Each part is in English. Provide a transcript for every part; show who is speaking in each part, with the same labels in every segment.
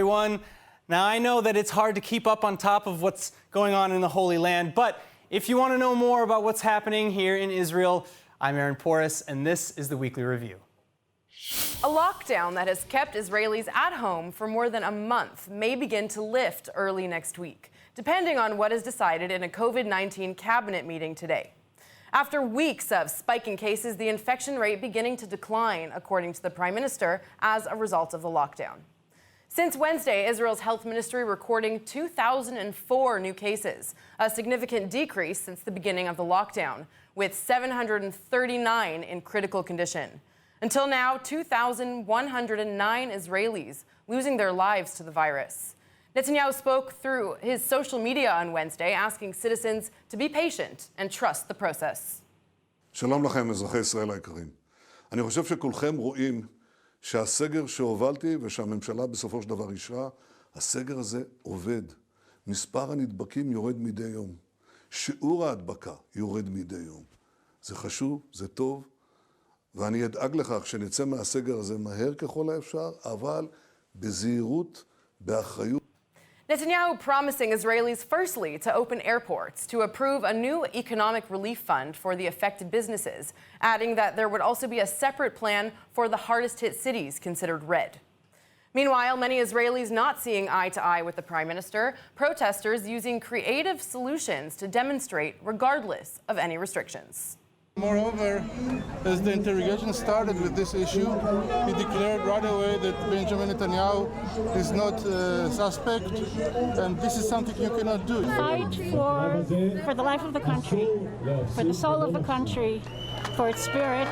Speaker 1: everyone. Now, I know that it's hard to keep up on top of what's going on in the Holy Land, but if you want to know more about what's happening here in Israel, I'm Aaron Porras, and this is the Weekly Review.
Speaker 2: A lockdown that has kept Israelis at home for more than a month may begin to lift early next week, depending on what is decided in a COVID-19 cabinet meeting today. After weeks of spiking cases, the infection rate beginning to decline, according to the Prime Minister, as a result of the lockdown. Since Wednesday, Israel's health ministry recording 2,004 new cases, a significant decrease since the beginning of the lockdown, with 739 in critical condition. Until now, 2,109 Israelis losing their lives to the virus. Netanyahu spoke through his social media on Wednesday, asking citizens to be patient and trust the process.
Speaker 3: שלום לכם, אזרחי ישראל היקרים. אני חושב שכולכם רואים שהסגר שהובלתי ושהממשלה בסופו של דבר אישרה, הסגר הזה עובד. מספר הנדבקים יורד מדי יום. שיעור ההדבקה יורד מדי יום. זה חשוב, זה טוב, ואני אדאג לכך שנצא מהסגר הזה מהר ככל האפשר, אבל בזהירות, באחריות.
Speaker 2: Netanyahu promising Israelis firstly to open airports, to approve a new economic relief fund for the affected businesses, adding that there would also be a separate plan for the hardest hit cities considered red. Meanwhile, many Israelis not seeing eye to eye with the Prime Minister, protesters using creative solutions to demonstrate regardless of any restrictions.
Speaker 4: Moreover, as the interrogation started with this issue, he declared right away that Benjamin Netanyahu is not a suspect, and this is something you cannot do.
Speaker 5: Fight for the life of the country, for the soul of the country, for its spirit.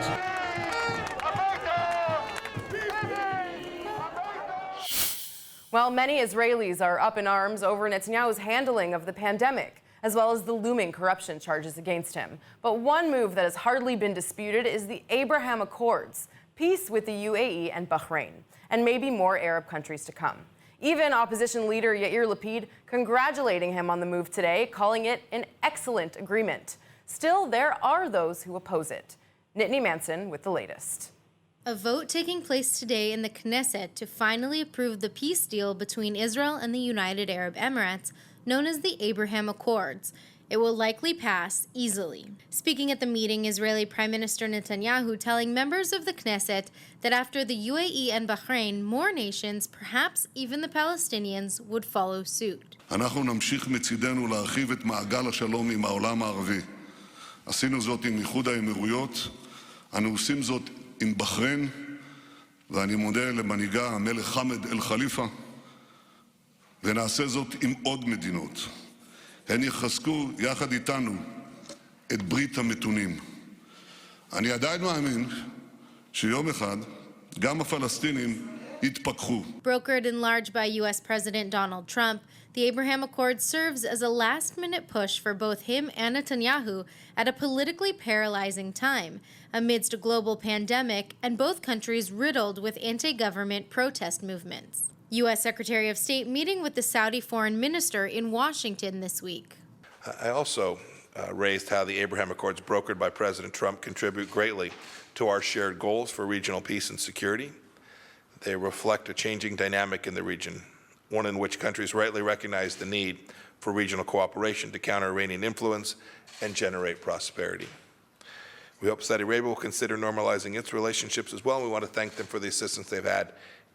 Speaker 2: While many Israelis are up in arms over Netanyahu's handling of the pandemic, as well as the looming corruption charges against him. But one move that has hardly been disputed is the Abraham Accords, peace with the UAE and Bahrain, and maybe more Arab countries to come. Even opposition leader Yair Lapid congratulating him on the move today, calling it an excellent agreement. Still, there are those who oppose it. Nittany Manson with the latest.
Speaker 6: A vote taking place today in the Knesset to finally approve the peace deal between Israel and the United Arab Emirates, known as the Abraham Accords. It will likely pass easily. Speaking at the meeting, Israeli Prime Minister Netanyahu telling members of the Knesset that after the UAE and Bahrain, more nations, perhaps even the Palestinians, would follow suit.
Speaker 3: אנחנו נמשיך מצידנו להרחיב את מעגל השלום עם העולם הערבי. עשינו זאת עם איחוד האמירויות, אנו עושים זאת עם בחריין, ואני מודה למנהיגה המלך חמד אל חליפה, ונעשה זאת עם עוד מדינות. הן יחזקו יחד איתנו את ברית המתונים. אני עדיין מאמין שיום אחד גם הפלסטינים יתפכחו.
Speaker 6: Brokered in large by U.S. President Donald Trump, the Abraham Accord serves as a last-minute push for both him and Netanyahu at a politically paralyzing time, amidst a global pandemic and both countries riddled with anti-government protest movements. U.S. Secretary of State meeting with the Saudi foreign minister in Washington this week.
Speaker 7: I also raised how the Abraham Accords brokered by President Trump contribute greatly to our shared goals for regional peace and security. They reflect a changing dynamic in the region, one in which countries rightly recognize the need for regional cooperation to counter Iranian influence and generate prosperity. We hope Saudi Arabia will consider normalizing its relationships as well, and we want to thank them for the assistance they've had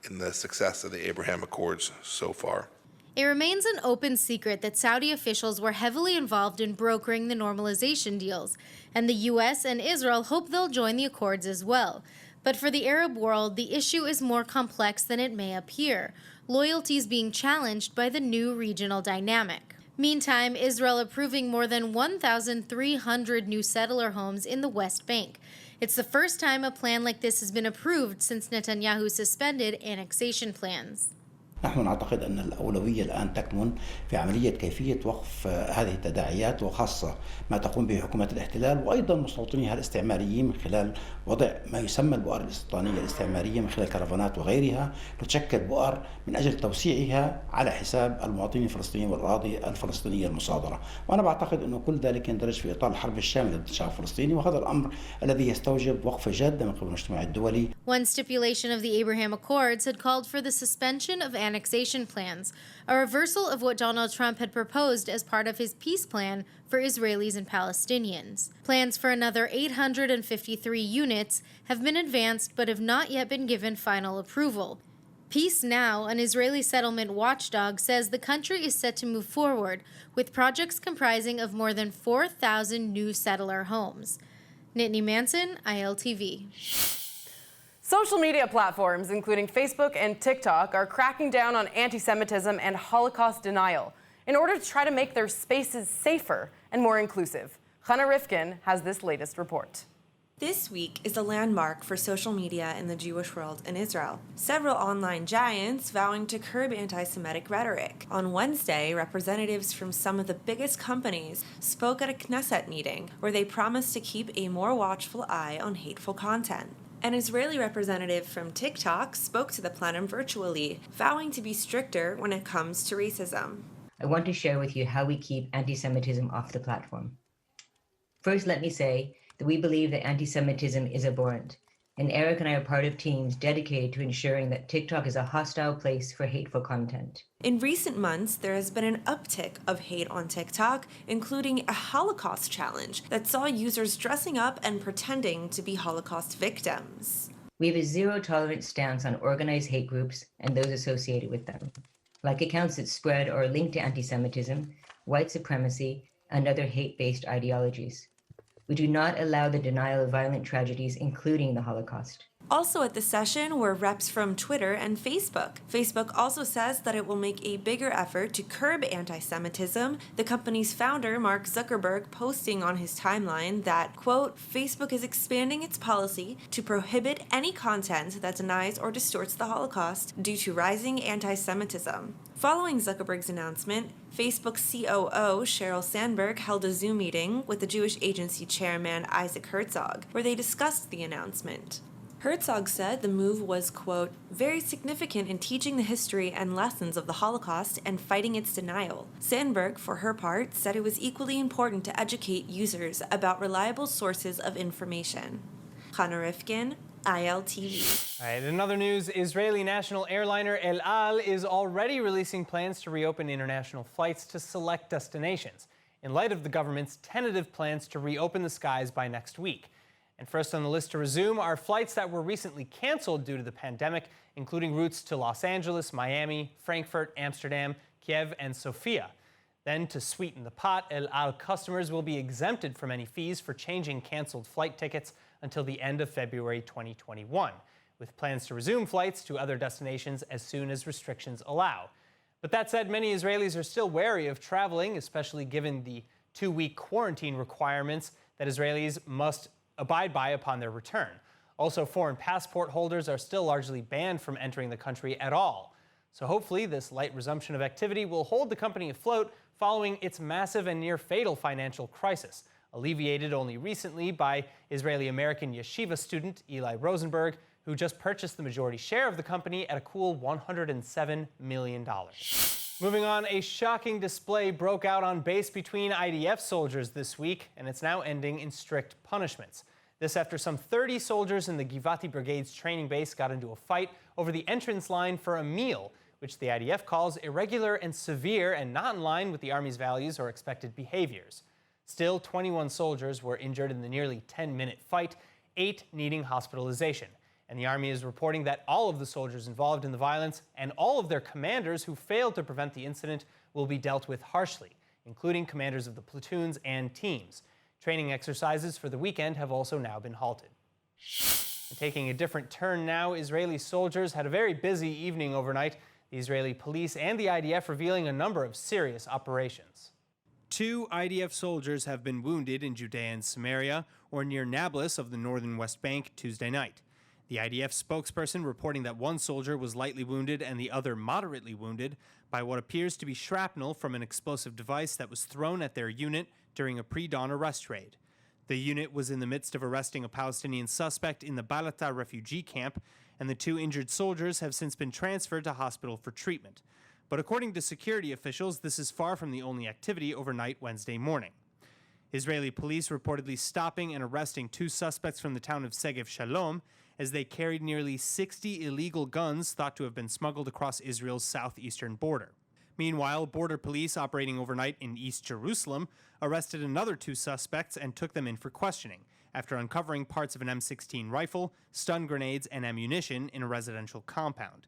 Speaker 7: in the success of the Abraham Accords so far.
Speaker 6: It remains an open secret that Saudi officials were heavily involved in brokering the normalization deals, and the U.S. and Israel hope they'll join the accords as well. But for the Arab world, the issue is more complex than it may appear, loyalties being challenged by the new regional dynamic. Meantime, Israel approving more than 1,300 new settler homes in the West Bank. It's the first time a plan like this has been approved since Netanyahu suspended annexation plans.
Speaker 8: نحن نعتقد أن الأولوية الآن تكمن في عملية كيفية وقف هذه التداعيات، وخاصة ما تقوم به حكومة الاحتلال وأيضا مستوطنيها الاستعماريين من خلال وضع ما يسمى البؤر الاستيطانية الاستعمارية من خلال كرفانات وغيرها، تشكل بؤر من أجل توسيعها على حساب المواطنين الفلسطينيين والأراضي الفلسطينية المصادرة. وأنا بعتقد أنه كل ذلك يندرج في إطار الحرب الشاملة ضد الشعب الفلسطيني، وهذا الأمر الذي يستوجب وقفة جادة من قبل المجتمع الدولي.
Speaker 6: One stipulation of the Abraham Accords had called for the suspension of annexation plans, a reversal of what Donald Trump had proposed as part of his peace plan for Israelis and Palestinians. Plans for another 853 units have been advanced but have not yet been given final approval. Peace Now, an Israeli settlement watchdog, says the country is set to move forward with projects comprising of more than 4,000 new settler homes. Nittany Manson, ILTV.
Speaker 2: Social media platforms, including Facebook and TikTok, are cracking down on anti-Semitism and Holocaust denial in order to try to make their spaces safer and more inclusive. Chana Rifkin has this latest report.
Speaker 9: This week is a landmark for social media in the Jewish world in Israel. Several online giants vowing to curb anti-Semitic rhetoric. On Wednesday, representatives from some of the biggest companies spoke at a Knesset meeting where they promised to keep a more watchful eye on hateful content. An Israeli representative from TikTok spoke to the plenum virtually, vowing to be stricter when it comes to racism.
Speaker 10: I want to share with you how we keep anti-Semitism off the platform. First, let me say that we believe that anti-Semitism is abhorrent, and Eric and I are part of teams dedicated to ensuring that TikTok is a hostile place for hateful content.
Speaker 9: In recent months, there has been an uptick of hate on TikTok, including a Holocaust challenge that saw users dressing up and pretending to be Holocaust victims.
Speaker 10: We have a zero-tolerance stance on organized hate groups and those associated with them, like accounts that spread or link to anti-Semitism, white supremacy, and other hate-based ideologies. We do not allow the denial of violent tragedies, including the Holocaust.
Speaker 9: Also at the session were reps from Twitter and Facebook. Facebook also says that it will make a bigger effort to curb anti-Semitism, the company's founder, Mark Zuckerberg, posting on his timeline that, quote, Facebook is expanding its policy to prohibit any content that denies or distorts the Holocaust due to rising anti-Semitism. Following Zuckerberg's announcement, Facebook COO Sheryl Sandberg held a Zoom meeting with the Jewish Agency chairman Isaac Herzog, where they discussed the announcement. Herzog said the move was, quote, very significant in teaching the history and lessons of the Holocaust and fighting its denial. Sandberg, for her part, said it was equally important to educate users about reliable sources of information. Chana Rifkin, ILTV.
Speaker 1: All right, in other news, Israeli national airliner El Al is already releasing plans to reopen international flights to select destinations in light of the government's tentative plans to reopen the skies by next week. And first on the list to resume are flights that were recently canceled due to the pandemic, including routes to Los Angeles, Miami, Frankfurt, Amsterdam, Kiev, and Sofia. Then, to sweeten the pot, El Al customers will be exempted from any fees for changing canceled flight tickets until the end of February 2021, with plans to resume flights to other destinations as soon as restrictions allow. But that said, many Israelis are still wary of traveling, especially given the 2-week quarantine requirements that Israelis must abide by upon their return. Also, foreign passport holders are still largely banned from entering the country at all. So hopefully this light resumption of activity will hold the company afloat following its massive and near-fatal financial crisis, alleviated only recently by Israeli-American yeshiva student Eli Rosenberg, who just purchased the majority share of the company at a cool $107 million. Moving on, a shocking display broke out on base between IDF soldiers this week, and it's now ending in strict punishments. This after some 30 soldiers in the Givati Brigade's training base got into a fight over the entrance line for a meal, which the IDF calls irregular and severe and not in line with the Army's values or expected behaviors. Still, 21 soldiers were injured in the nearly 10-minute fight, 8 needing hospitalization. And the Army is reporting that all of the soldiers involved in the violence and all of their commanders who failed to prevent the incident will be dealt with harshly, including commanders of the platoons and teams. Training exercises for the weekend have also now been halted. And taking a different turn now, Israeli soldiers had a very busy evening overnight, the Israeli police and the IDF revealing a number of serious operations. 2 IDF soldiers have been wounded in Judea and Samaria, or near Nablus of the northern West Bank, Tuesday night. The IDF spokesperson reporting that 1 soldier was lightly wounded and the other moderately wounded by what appears to be shrapnel from an explosive device that was thrown at their unit during a pre-dawn arrest raid. The unit was in the midst of arresting a Palestinian suspect in the Balata refugee camp, and the 2 injured soldiers have since been transferred to hospital for treatment. But according to security officials, this is far from the only activity overnight Wednesday morning. Israeli police reportedly stopping and arresting 2 suspects from the town of Segev Shalom as they carried nearly 60 illegal guns thought to have been smuggled across Israel's southeastern border. Meanwhile, border police operating overnight in East Jerusalem arrested another 2 suspects and took them in for questioning after uncovering parts of an M16 rifle, stun grenades, and ammunition in a residential compound.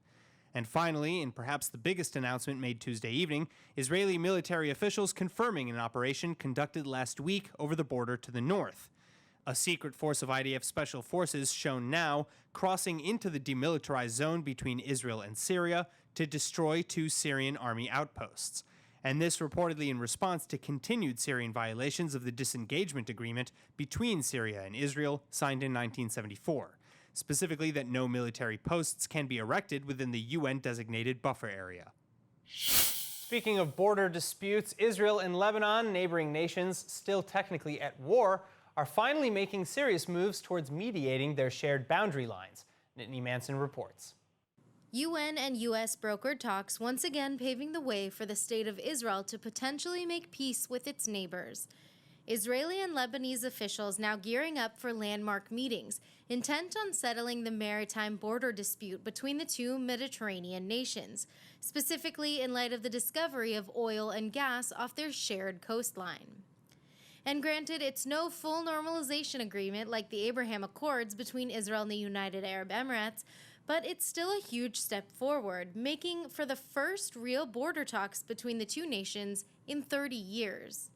Speaker 1: And finally, in perhaps the biggest announcement made Tuesday evening, Israeli military officials confirming an operation conducted last week over the border to the north. A secret force of IDF special forces shown now crossing into the demilitarized zone between Israel and Syria to destroy 2 Syrian army outposts. And this reportedly in response to continued Syrian violations of the disengagement agreement between Syria and Israel signed in 1974. Specifically that no military posts can be erected within the UN-designated buffer area. Speaking of border disputes, Israel and Lebanon, neighboring nations still technically at war, are finally making serious moves towards mediating their shared boundary lines. Nittany Manson reports.
Speaker 6: UN and U.S. brokered talks once again paving the way for the state of Israel to potentially make peace with its neighbors. Israeli and Lebanese officials now gearing up for landmark meetings, intent on settling the maritime border dispute between the 2 Mediterranean nations, specifically in light of the discovery of oil and gas off their shared coastline. And granted, it's no full normalization agreement like the Abraham Accords between Israel and the United Arab Emirates, but it's still a huge step forward, making for the first real border talks between the 2 nations in 30 years.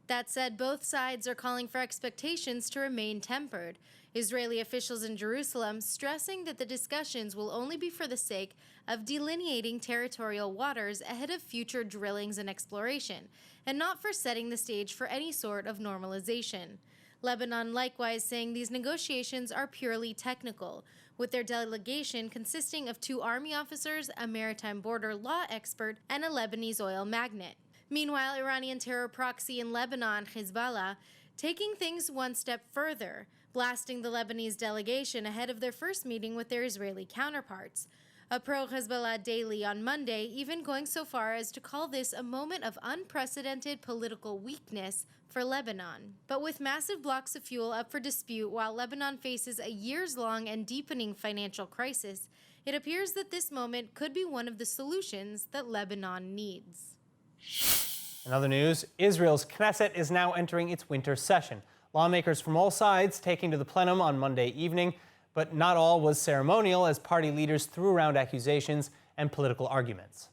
Speaker 6: That said, both sides are calling for expectations to remain tempered. Israeli officials in Jerusalem stressing that the discussions will only be for the sake of delineating territorial waters ahead of future drillings and exploration, and not for setting the stage for any sort of normalization. Lebanon likewise saying these negotiations are purely technical, with their delegation consisting of 2 army officers, a maritime border law expert, and a Lebanese oil magnate. Meanwhile, Iranian terror proxy in Lebanon, Hezbollah, taking things one step further, blasting the Lebanese delegation ahead of their first meeting with their Israeli counterparts. A pro-Hezbollah daily on Monday even going so far as to call this a moment of unprecedented political weakness for Lebanon. But with massive blocks of fuel up for dispute while Lebanon faces a years-long and deepening financial crisis, it appears that this moment could be one of the solutions that Lebanon needs.
Speaker 1: In other news, Israel's Knesset is now entering its winter session. Lawmakers from all sides taking to the plenum on Monday evening, but not all was ceremonial as party leaders threw around accusations and political arguments.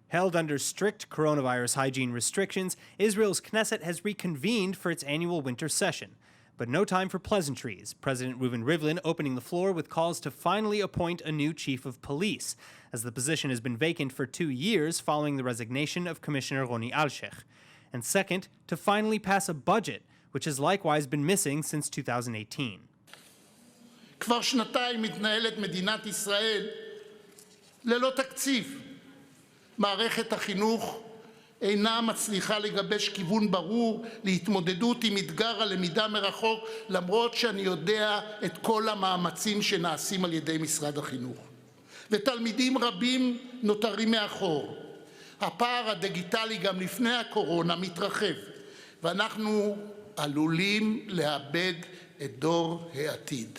Speaker 1: Held under strict coronavirus hygiene restrictions, Israel's Knesset has reconvened for its annual winter session. But no time for pleasantries. President Reuven Rivlin opening the floor with calls to finally appoint a new chief of police, as the position has been vacant for 2 years following the resignation of Commissioner Roni Alshech. And second, to finally pass a budget, which has likewise been missing since 2018.
Speaker 11: כבר שנתיים מתנהלת מדינת ישראל ללא תקציב. מערכת החינוך אינה מצליחה לגבש כיוון ברור להתמודדות עם אתגר הלמידה מרחוק, למרות שאני יודע את כל המאמצים שנעשים על ידי משרד החינוך. ותלמידים רבים נותרים מאחור. הפער הדיגיטלי גם לפני הקורונה מתרחב, ואנחנו עלולים לאבד את דור העתיד.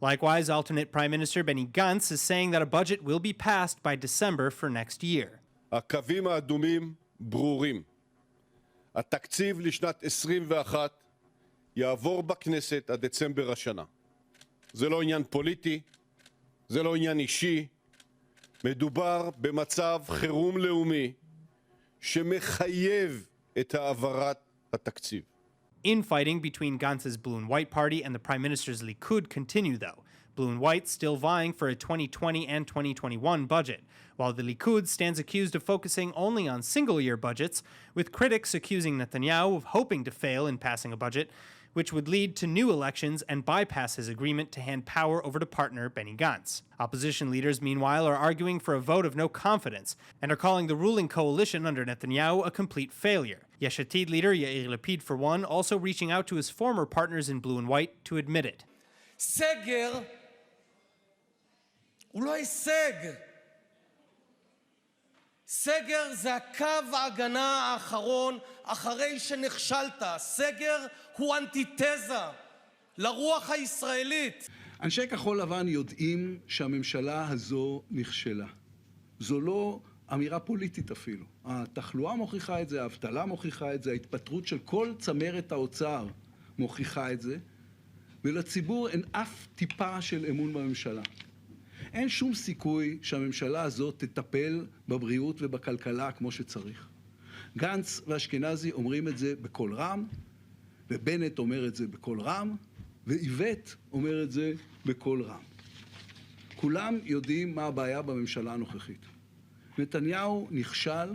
Speaker 1: Likewise, alternate Prime Minister Benny Gantz is saying that a budget will be passed by December for next year.
Speaker 12: הקווים האדומים ברורים. התקציב לשנת 21 יעבור בכנסת עד דצמבר השנה. זה לא עניין פוליטי, זה לא עניין אישי, מדובר במצב חירום לאומי שמחייב את העברת התקציב.
Speaker 1: Infighting between Gantz's Blue and White party and the Prime Minister's Likud continue, though. Blue and White still vying for a 2020 and 2021 budget, while the Likud stands accused of focusing only on single-year budgets, with critics accusing Netanyahu of hoping to fail in passing a budget, which would lead to new elections and bypass his agreement to hand power over to partner Benny Gantz. Opposition leaders, meanwhile, are arguing for a vote of no confidence and are calling the ruling coalition under Netanyahu a complete failure. Yesh Atid leader Yair Lapid, for one, also reaching out to his former partners in Blue and White to admit it.
Speaker 13: סגר הוא לא הישג. סגר זה הקו ההגנה האחרון אחרי שנכשלת. סגר הוא אנטיתזה. לרוח הישראלית.
Speaker 14: אנשי כחול לבן יודעים שהממשלה הזו נכשלה. זו לא אמירה פוליטית אפילו. התחלואה מוכיחה את זה, האבטלה מוכיחה את זה, ההתפטרות של כל צמרת האוצר מוכיחה את זה, ולציבור אין אף טיפה של אמון בממשלה. אין שום סיכוי שהממשלה הזאת תטפל בבריאות ובכלכלה כמו שצריך. גנץ ואשכנזי אומרים את זה בקול רם, ובנט אומר את זה בקול רם, ואיווט אומר את זה בקול רם. כולם יודעים מה הבעיה בממשלה הנוכחית. נתניהו נכשל,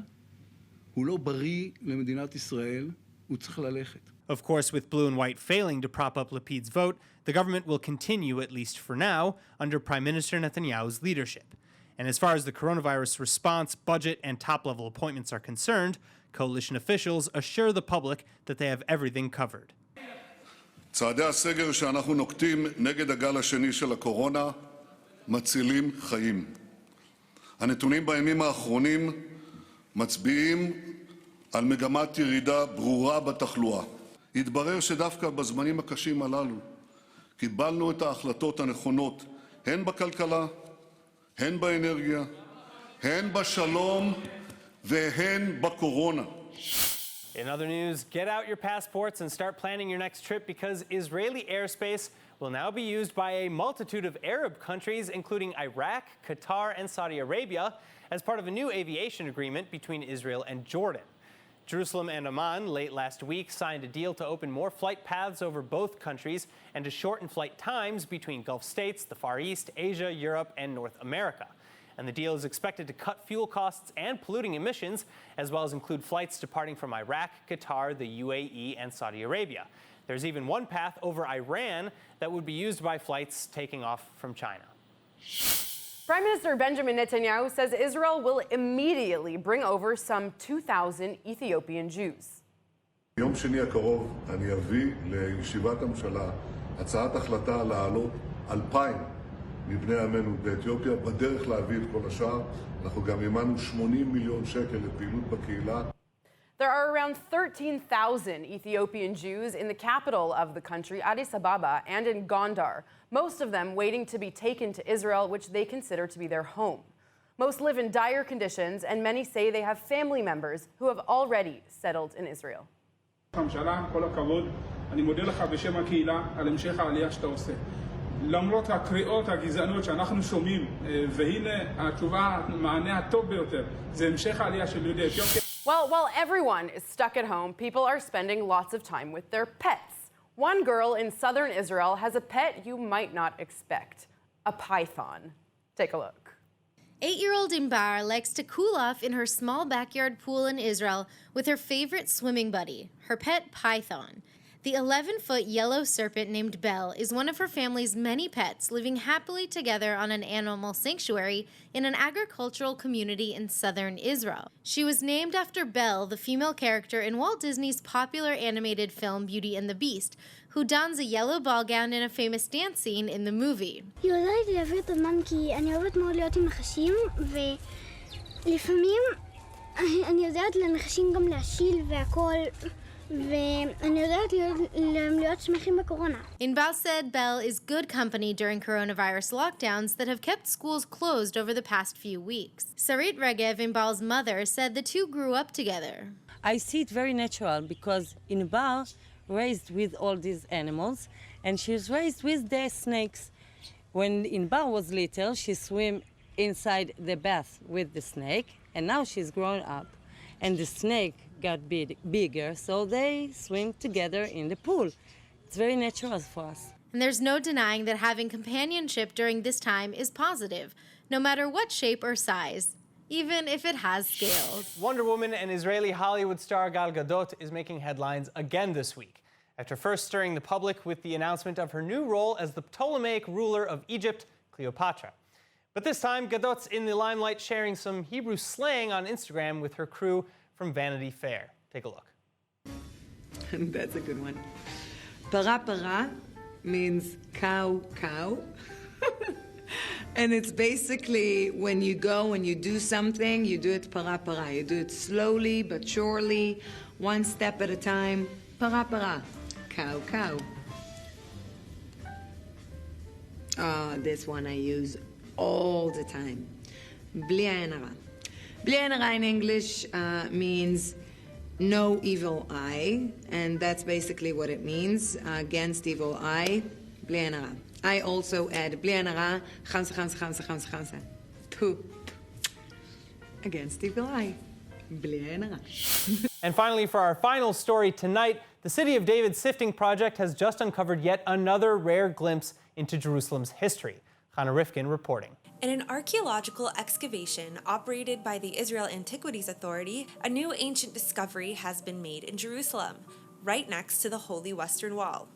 Speaker 14: הוא לא בריא למדינת ישראל, הוא צריך ללכת.
Speaker 1: Of course, with blue and white failing to prop up Lapid's vote, the government will continue, at least for now, under Prime Minister Netanyahu's leadership. And as far as the coronavirus response, budget, and top-level appointments are concerned, coalition officials assure the public that they have everything covered.
Speaker 3: צעדי הסגר שאנחנו נוקטים נגד הגל השני של הקורונה מצילים חיים. הנתונים בימים האחרונים מצביעים על מגמת ירידה ברורה בתחלואה. התברר שדווקא בזמנים הקשים הללו קיבלנו את ההחלטות הנכונות הן בכלכלה, הן באנרגיה, הן בשלום והן בקורונה.
Speaker 1: In other news, get out your passports and start planning your next trip because Israeli airspace will now be used by a multitude of Arab countries, including Iraq, Qatar, and Saudi Arabia, as part of a new aviation agreement between Israel and Jordan. Jerusalem and Amman late last week signed a deal to open more flight paths over both countries and to shorten flight times between Gulf states, the Far East, Asia, Europe, and North America. And the deal is expected to cut fuel costs and polluting emissions, as well as include flights departing from Iraq, Qatar, the UAE, and Saudi Arabia. There's even one path over Iran that would be used by flights taking off from China.
Speaker 2: Prime Minister Benjamin Netanyahu says Israel will immediately bring over some 2,000 Ethiopian Jews.
Speaker 3: ביום שני הקרוב אני אביא לישיבת הממשלה הצעת החלטה להעלות 2,000 מבני עמנו באתיופיה, בדרך להביא את כל השאר. אנחנו גם אימנו 80 מיליון שקל לפעילות בקהילה.
Speaker 2: There are around 13,000 Ethiopian Jews in the capital of the country, Addis Ababa, and in Gondar, most of them waiting to be taken to Israel, which they consider to be their home. Most live in dire conditions, and many say they have family members who have already settled in Israel.
Speaker 15: הממשלה, כל הכבוד, אני מודה לך בשם הקהילה על המשך העלייה שאתה עושה. למרות הקריאות הגזענות שאנחנו שומעים, והנה התשובה, המענה הטוב ביותר, זה המשך העלייה של יהודי אתיופיה.
Speaker 2: Well, while everyone is stuck at home, people are spending lots of time with their pets. One girl in southern Israel has a pet you might not expect, a python. Take a look.
Speaker 6: 8-year-old Imbar likes to cool off in her small backyard pool in Israel with her favorite swimming buddy, her pet python. The 11-foot yellow serpent named Belle is one of her family's many pets living happily together on an animal sanctuary in an agricultural community in southern Israel. She was named after Belle, the female character in Walt Disney's popular animated film Beauty and the Beast, who dons a yellow ball gown in a famous dance scene in the movie.
Speaker 16: היא עוזרת לי להעביר את הזמן כי אני אוהבת מאוד להיות עם נחשים, ולפעמים אני עוזרת לנחשים גם להשיל והכל.
Speaker 6: Inbal said Belle is good company during coronavirus lockdowns that have kept schools closed over the past few weeks. Sarit Regev, Inbal's mother, said the two grew up together.
Speaker 17: I see it very natural because Inbal raised with all these animals and she's raised with the snakes. When Inbal was little, she swam inside the bath with the snake, and now she's grown up and the snake got bigger, so they swim together in the pool. It's very natural for us.
Speaker 6: And there's no denying that having companionship during this time is positive, no matter what shape or size, even if it has scales.
Speaker 1: Wonder Woman and Israeli Hollywood star Gal Gadot is making headlines again this week, after first stirring the public with the announcement of her new role as the Ptolemaic ruler of Egypt, Cleopatra. But this time, Gadot's in the limelight sharing some Hebrew slang on Instagram with her crew from Vanity Fair. Take a look.
Speaker 18: That's a good one. Para para means cow, cow. And it's basically when you go and you do something, you do it para para. You do it slowly but surely, one step at a time. Para para, cow, cow. This one I use all the time. בלי עין הרע. בלי עין הרע in English means no evil eye, and that's basically what it means, against evil eye, בלי עין הרע. I also add בלי עין הרע, חמסה, חמסה, חמסה, חמסה, חמסה. Against evil eye. בלי עין הרע.
Speaker 1: And finally, for our final story tonight, the City of David Sifting Project has just uncovered yet another rare glimpse into Jerusalem's history. Chana Rifkin reporting.
Speaker 9: In an archaeological excavation operated by the Israel Antiquities Authority, a new ancient discovery has been made in Jerusalem, right next to the Holy Western Wall.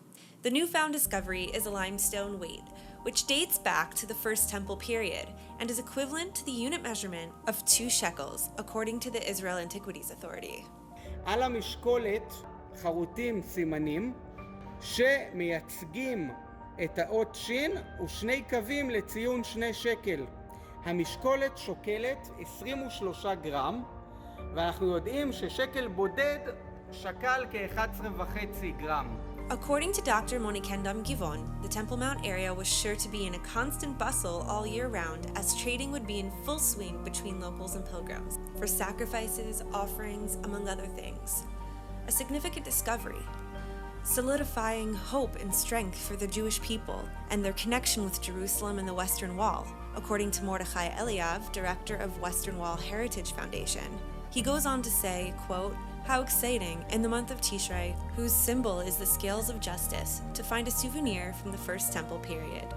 Speaker 9: The newfound discovery is a limestone weight, which dates back to the First Temple period and is equivalent to the unit measurement of 2 shekels, according to the Israel Antiquities Authority.
Speaker 19: על המשקולת חרוטים סימנים שמייצגים את האות שין ושני קווים לציון 2 שקל. המשקולת שוקלת 23 גרם, ואנחנו יודעים ששקל בודד שקל כ-11.5 גרם.
Speaker 9: According to Dr. Monikendam Givon, the Temple Mount area was sure to be in a constant bustle all year round, as trading would be in full swing between locals and pilgrims for sacrifices, offerings, among other things. A significant discovery, solidifying hope and strength for the Jewish people and their connection with Jerusalem and the Western Wall, according to Mordechai Eliav, director of Western Wall Heritage Foundation. He goes on to say, quote, "How exciting in the month of Tishrei, whose symbol is the scales of justice, to find a souvenir from the First Temple period."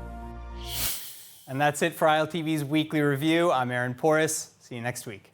Speaker 1: And that's it for ILTV's weekly review. I'm Aaron Porras. See you next week.